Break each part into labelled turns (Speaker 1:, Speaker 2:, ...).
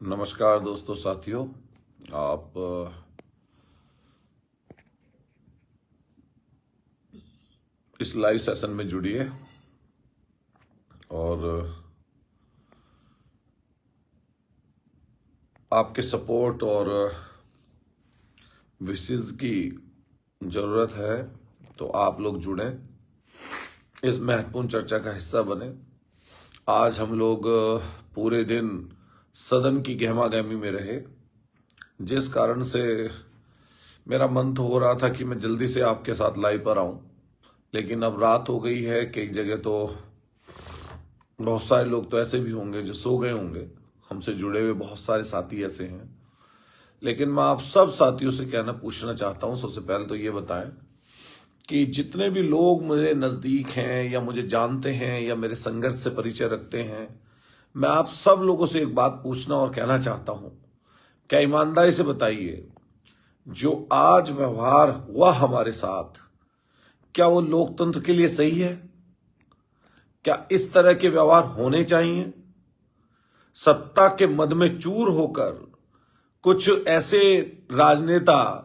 Speaker 1: नमस्कार दोस्तों साथियों। आप इस लाइव सेशन में जुड़िए और आपके सपोर्ट और विशेष की ज़रूरत है, तो आप लोग जुड़ें, इस महत्वपूर्ण चर्चा का हिस्सा बने। आज हम लोग पूरे दिन सदन की गहमागहमी में रहे, जिस कारण से मेरा मन तो हो रहा था कि मैं जल्दी से आपके साथ लाइव पर आऊं, लेकिन अब रात हो गई है। कई जगह तो बहुत सारे लोग तो ऐसे भी होंगे जो सो गए होंगे, हमसे जुड़े हुए बहुत सारे साथी ऐसे हैं। लेकिन मैं आप सब साथियों से पूछना चाहता हूं, सबसे पहले तो ये बताएं कि जितने भी लोग मुझे नजदीक हैं या मुझे जानते हैं या मेरे संघर्ष से परिचय रखते हैं, मैं आप सब लोगों से एक बात पूछना और कहना चाहता हूं। क्या ईमानदारी से बताइए, जो आज व्यवहार हुआ हमारे साथ, क्या वो लोकतंत्र के लिए सही है? क्या इस तरह के व्यवहार होने चाहिए? सत्ता के मद में चूर होकर कुछ ऐसे राजनेता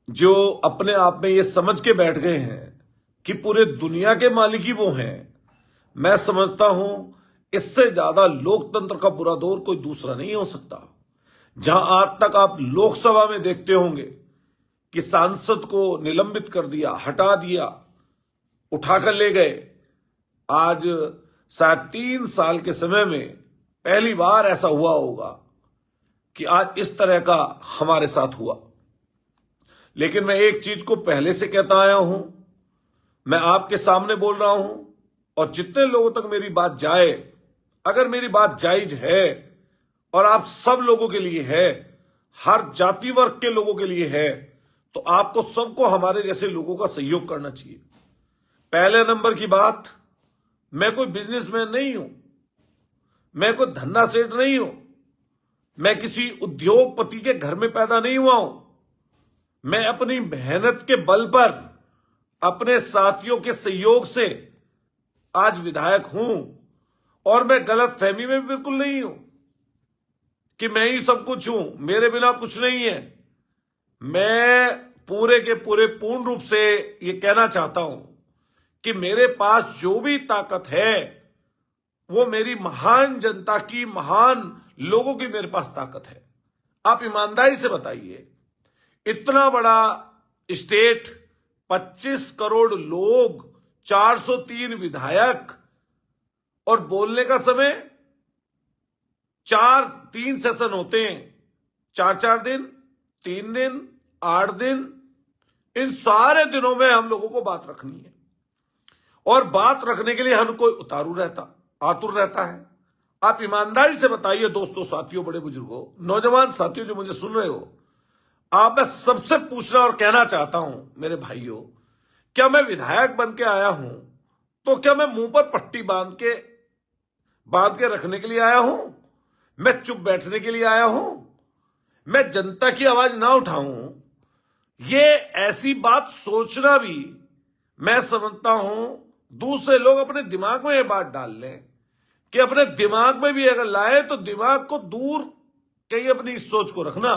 Speaker 1: जो अपने आप में ये समझ के बैठ गए हैं कि पूरे दुनिया के मालिक ही वो हैं, मैं समझता हूं इससे ज्यादा लोकतंत्र का बुरा दौर कोई दूसरा नहीं हो सकता। जहां आज तक आप लोकसभा में देखते होंगे कि सांसद को निलंबित कर दिया, हटा दिया, उठाकर ले गए, आज शायद 3 साल के समय में पहली बार ऐसा हुआ होगा कि आज इस तरह का हमारे साथ हुआ। लेकिन मैं एक चीज को पहले से कहता आया हूं, मैं आपके सामने बोल रहा हूं, और जितने लोगों तक मेरी बात जाए, अगर मेरी बात जायज है और आप सब लोगों के लिए है, हर जाति वर्ग के लोगों के लिए है, तो आपको सबको हमारे जैसे लोगों का सहयोग करना चाहिए। पहले नंबर की बात, मैं कोई बिजनेसमैन नहीं हूं, मैं कोई धन्ना सेठ नहीं हूं, मैं किसी उद्योगपति के घर में पैदा नहीं हुआ हूं। मैं अपनी मेहनत के बल पर, अपने साथियों के सहयोग से आज विधायक हूं, और मैं गलत फहमी में बिल्कुल नहीं हूं कि मैं ही सब कुछ हूं, मेरे बिना कुछ नहीं है। मैं पूरे के पूरे पूर्ण रूप से ये कहना चाहता हूं कि मेरे पास जो भी ताकत है वो मेरी महान जनता की, महान लोगों की मेरे पास ताकत है। आप ईमानदारी से बताइए, इतना बड़ा स्टेट, 25 करोड़ लोग, 403 विधायक, और बोलने का समय 3 सेशन होते हैं, 4 दिन, 3 दिन, 8 दिन, इन सारे दिनों में हम लोगों को बात रखनी है, और बात रखने के लिए हर कोई आतुर रहता है। आप ईमानदारी से बताइए दोस्तों, साथियों, बड़े बुजुर्गों, नौजवान साथियों जो मुझे सुन रहे हो, आप मैं सबसे पूछना और कहना चाहता हूं, मेरे भाइयों, क्या मैं विधायक बन के आया हूं तो क्या मैं मुंह पर पट्टी बांध के रखने के लिए आया हूं? मैं चुप बैठने के लिए आया हूं? मैं जनता की आवाज ना उठाऊं? ये ऐसी बात सोचना भी, मैं समझता हूं दूसरे लोग अपने दिमाग में ये बात डाल लें कि अपने दिमाग में भी अगर लाए तो दिमाग को दूर कहीं अपनी इस सोच को रखना,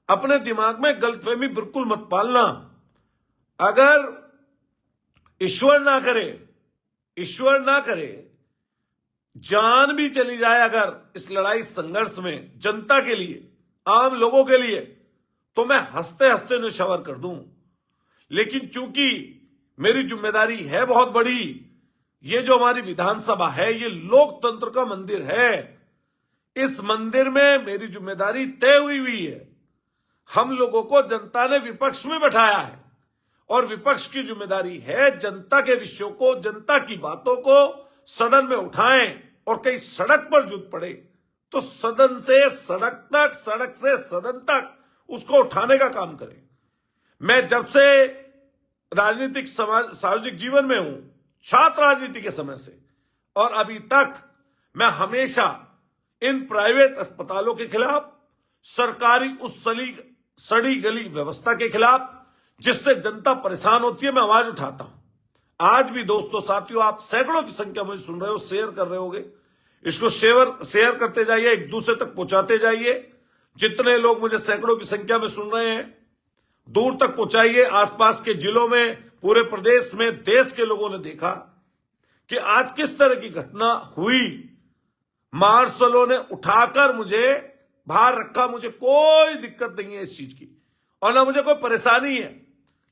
Speaker 1: अपने दिमाग में गलतफहमी बिल्कुल मत पालना। अगर ईश्वर ना करे जान भी चली जाए अगर इस लड़ाई संघर्ष में जनता के लिए, आम लोगों के लिए, तो मैं हंसते हंसते न्यौछावर कर दूं। लेकिन चूंकि मेरी जिम्मेदारी है बहुत बड़ी, ये जो हमारी विधानसभा है ये लोकतंत्र का मंदिर है, इस मंदिर में मेरी जिम्मेदारी तय हुई है। हम लोगों को जनता ने विपक्ष में बैठाया है, और विपक्ष की जिम्मेदारी है जनता के विषयों को, जनता की बातों को सदन में उठाएं, और कहीं सड़क पर जुट पड़े तो सदन से सड़क तक, सड़क से सदन तक उसको उठाने का काम करें। मैं जब से राजनीतिक सामाजिक जीवन में हूं, छात्र राजनीति के समय से, और अभी तक मैं हमेशा इन प्राइवेट अस्पतालों के खिलाफ, सरकारी उस सड़ी गली व्यवस्था के खिलाफ जिससे जनता परेशान होती है, मैं आवाज उठाता हूं। आज भी दोस्तों, साथियों, आप सैकड़ों की संख्या में सुन रहे हो, शेयर कर रहे होगे, इसको शेयर करते जाइए, एक दूसरे तक पहुंचाते जाइए। जितने लोग मुझे सैकड़ों की संख्या में सुन रहे हैं, दूर तक पहुंचाइए। आसपास के जिलों में, पूरे प्रदेश में, देश के लोगों ने देखा कि आज किस तरह की घटना हुई। मार्शलों ने उठाकर मुझे बाहर रखा। मुझे कोई दिक्कत नहीं है इस चीज की, और ना मुझे कोई परेशानी है।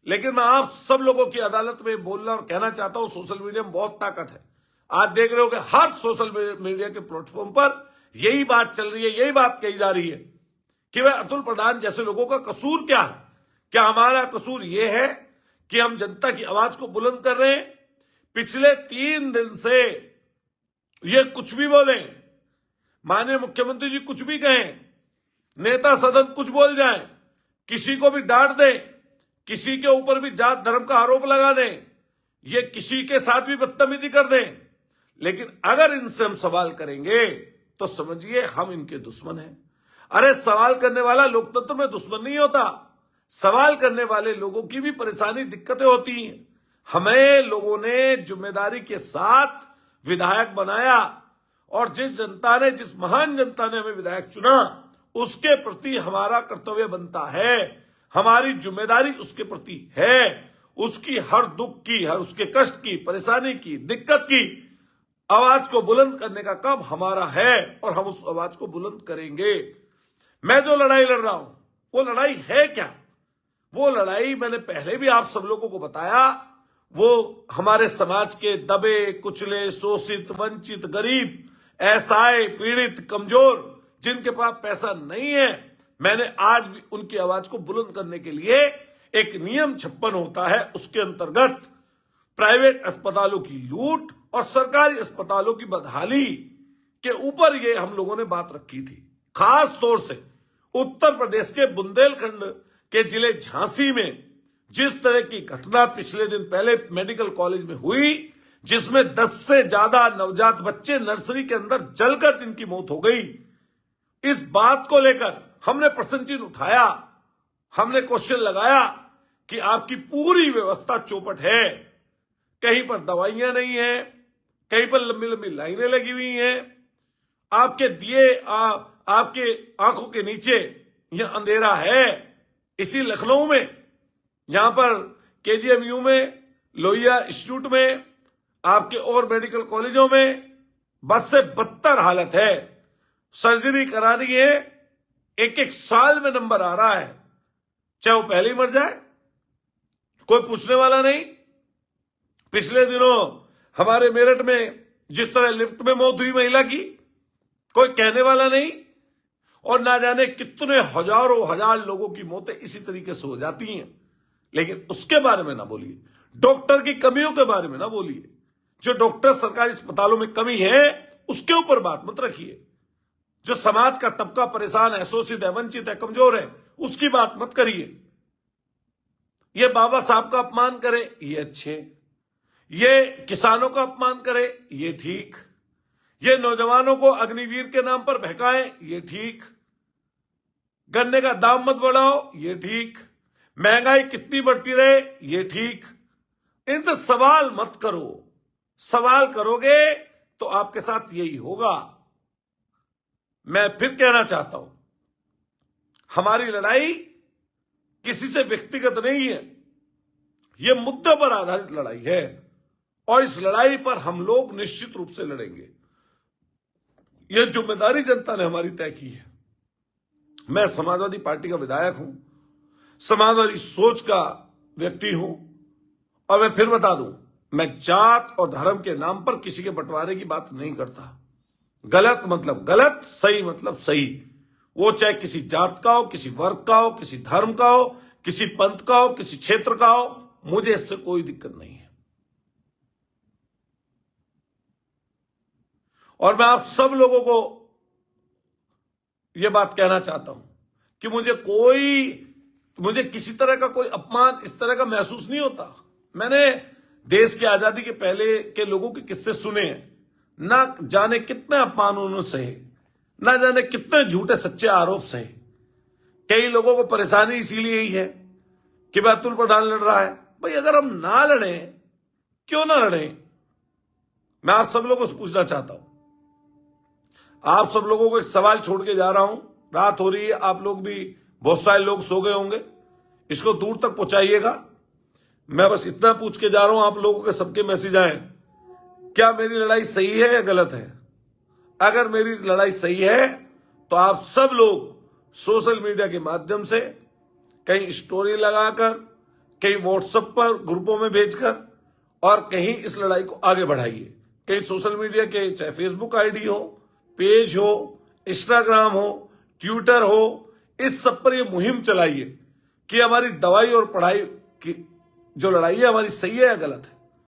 Speaker 1: लेकिन मैं आप सब लोगों की अदालत में बोलना और कहना चाहता हूं, सोशल मीडिया में बहुत ताकत है। आज देख रहे हो कि हर सोशल मीडिया के प्लेटफॉर्म पर यही बात चल रही है, यही बात कही जा रही है कि वह अतुल प्रधान जैसे लोगों का कसूर क्या है। क्या हमारा कसूर यह है कि हम जनता की आवाज को बुलंद कर रहे हैं? पिछले 3 दिन से ये कुछ भी बोले, माननीय मुख्यमंत्री जी कुछ भी कहें, नेता सदन कुछ बोल जाए, किसी को भी डांट दें, किसी के ऊपर भी जात धर्म का आरोप लगा दें, ये किसी के साथ भी बदतमीजी कर दें, लेकिन अगर इनसे हम सवाल करेंगे तो समझिए हम इनके दुश्मन हैं। अरे सवाल करने वाला लोकतंत्र में दुश्मन नहीं होता। सवाल करने वाले लोगों की भी परेशानी, दिक्कतें होती हैं। हमें लोगों ने जिम्मेदारी के साथ विधायक बनाया, और जिस जनता ने, जिस महान जनता ने हमें विधायक चुना, उसके प्रति हमारा कर्तव्य बनता है, हमारी जिम्मेदारी उसके प्रति है। उसकी हर दुख की, हर उसके कष्ट की, परेशानी की, दिक्कत की आवाज को बुलंद करने का काम हमारा है, और हम उस आवाज को बुलंद करेंगे। मैं जो लड़ाई लड़ रहा हूं, वो लड़ाई है क्या? वो लड़ाई मैंने पहले भी आप सब लोगों को बताया, वो हमारे समाज के दबे कुचले, शोषित, वंचित, गरीब, असहाय, पीड़ित, कमजोर, जिनके पास पैसा नहीं है, मैंने आज भी उनकी आवाज को बुलंद करने के लिए एक नियम 56 होता है, उसके अंतर्गत प्राइवेट अस्पतालों की लूट और सरकारी अस्पतालों की बदहाली के ऊपर ये हम लोगों ने बात रखी थी। खास तौर से उत्तर प्रदेश के बुंदेलखंड के जिले झांसी में जिस तरह की घटना पिछले दिन पहले मेडिकल कॉलेज में हुई, जिसमें 10 से ज्यादा नवजात बच्चे नर्सरी के अंदर जलकर जिनकी मौत हो गई, इस बात को लेकर हमने प्रश्न चिन्ह उठाया, हमने क्वेश्चन लगाया कि आपकी पूरी व्यवस्था चौपट है। कहीं पर दवाइयां नहीं है, कहीं पर लंबी लंबी लाइनें लगी हुई हैं, आपके दिए आपके आंखों के नीचे यह अंधेरा है। इसी लखनऊ में, यहां पर केजीएमयू में, लोहिया इंस्टीट्यूट में, आपके और मेडिकल कॉलेजों में बद से बदतर हालत है। सर्जरी करानी है, एक एक साल में नंबर आ रहा है, चाहे वो पहले ही मर जाए, कोई पूछने वाला नहीं। पिछले दिनों हमारे मेरठ में जिस तरह लिफ्ट में मौत हुई महिला की, कोई कहने वाला नहीं, और ना जाने कितने हजारों हजार लोगों की मौतें इसी तरीके से हो जाती हैं। लेकिन उसके बारे में ना बोलिए, डॉक्टर की कमियों के बारे में ना बोलिए। जो डॉक्टर सरकारी अस्पतालों में कमी है उसके ऊपर बात मत रखिए। जो समाज का तबका परेशान है, शोषित है, वंचित है, कमजोर है, उसकी बात मत करिए। ये बाबा साहब का अपमान करे, ये अच्छे, ये किसानों का अपमान करे, ये ठीक, ये नौजवानों को अग्निवीर के नाम पर बहकाए, ये ठीक, गन्ने का दाम मत बढ़ाओ, ये ठीक, महंगाई कितनी बढ़ती रहे, ये ठीक। इनसे सवाल मत करो। सवाल करोगे तो आपके साथ यही होगा। मैं फिर कहना चाहता हूं, हमारी लड़ाई किसी से व्यक्तिगत नहीं है, यह मुद्दे पर आधारित लड़ाई है, और इस लड़ाई पर हम लोग निश्चित रूप से लड़ेंगे। यह जिम्मेदारी जनता ने हमारी तय की है। मैं समाजवादी पार्टी का विधायक हूं, समाजवादी सोच का व्यक्ति हूं, और मैं फिर बता दूं, मैं जात और धर्म के नाम पर किसी के बंटवारे की बात नहीं करता। गलत मतलब गलत, सही मतलब सही। वो चाहे किसी जात का हो, किसी वर्ग का हो, किसी धर्म का हो, किसी पंथ का हो, किसी क्षेत्र का हो, मुझे इससे कोई दिक्कत नहीं है। और मैं आप सब लोगों को यह बात कहना चाहता हूं कि मुझे किसी तरह का कोई अपमान इस तरह का महसूस नहीं होता। मैंने देश की आजादी के पहले के लोगों के किस्से सुने हैं, ना जाने कितने अपमान उन्होंने सहे, ना जाने कितने झूठे सच्चे आरोप सहे। कई लोगों को परेशानी इसीलिए ही है कि भाई अतुल प्रधान लड़ रहा है। भाई अगर हम ना लड़ें, क्यों ना लड़ें? मैं आप सब लोगों से पूछना चाहता हूं, आप सब लोगों को एक सवाल छोड़ के जा रहा हूं। रात हो रही है, आप लोग भी, बहुत सारे लोग सो गए होंगे, इसको दूर तक पहुंचाइएगा। मैं बस इतना पूछ के जा रहा हूं, आप लोगों के सबके मैसेज आए, क्या मेरी लड़ाई सही है या गलत है? अगर मेरी लड़ाई सही है तो आप सब लोग सोशल मीडिया के माध्यम से कहीं स्टोरी लगाकर, कहीं व्हाट्सएप पर ग्रुपों में भेजकर और कहीं इस लड़ाई को आगे बढ़ाइए। कहीं सोशल मीडिया के, चाहे फेसबुक आईडी हो, पेज हो, इंस्टाग्राम हो, ट्विटर हो, इस सब पर यह मुहिम चलाइए कि हमारी दवाई और पढ़ाई की जो लड़ाई है हमारी सही है या गलत है।